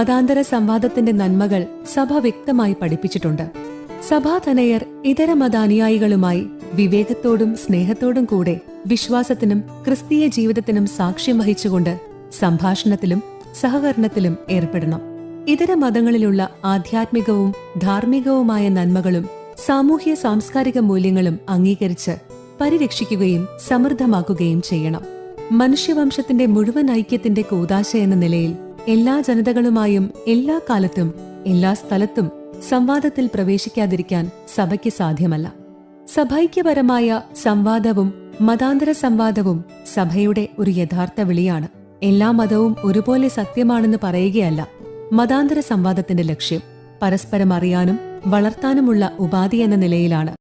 മതാന്തര സംവാദത്തിന്റെ നന്മകൾ സഭ വ്യക്തമായി പഠിപ്പിച്ചിട്ടുണ്ട്. സഭാതനയർ ഇതര മതാനുയായികളുമായി വിവേകത്തോടും സ്നേഹത്തോടും കൂടെ വിശ്വാസത്തിനും ക്രിസ്തീയ ജീവിതത്തിനും സാക്ഷ്യം വഹിച്ചുകൊണ്ട് സംഭാഷണത്തിലും സഹകരണത്തിലും ഏർപ്പെടണം. ഇതര മതങ്ങളിലുള്ള ആധ്യാത്മികവും ധാർമ്മികവുമായ നന്മകളും സാമൂഹ്യ സാംസ്കാരിക മൂല്യങ്ങളും അംഗീകരിച്ച് പരിരക്ഷിക്കുകയും സമൃദ്ധമാക്കുകയും ചെയ്യണം. മനുഷ്യവംശത്തിന്റെ മുഴുവൻ ഐക്യത്തിന്റെ കൂദാശ എന്ന നിലയിൽ എല്ലാ ജനതകളുമായും എല്ലാ കാലത്തും എല്ലാ സ്ഥലത്തും സംവാദത്തിൽ പ്രവേശിക്കാതിരിക്കാൻ സഭയ്ക്ക് സാധ്യമല്ല. സഭൈക്യപരമായ സംവാദവും മതാന്തര സംവാദവും സഭയുടെ ഒരു യഥാർത്ഥ വിളിയാണ്. എല്ലാ മതവും ഒരുപോലെ സത്യമാണെന്ന് പറയുകയല്ല മതാന്തര സംവാദത്തിന്റെ ലക്ഷ്യം. പരസ്പരം അറിയാനും വളർത്താനുമുള്ള ഉപാധി എന്ന നിലയിലാണ്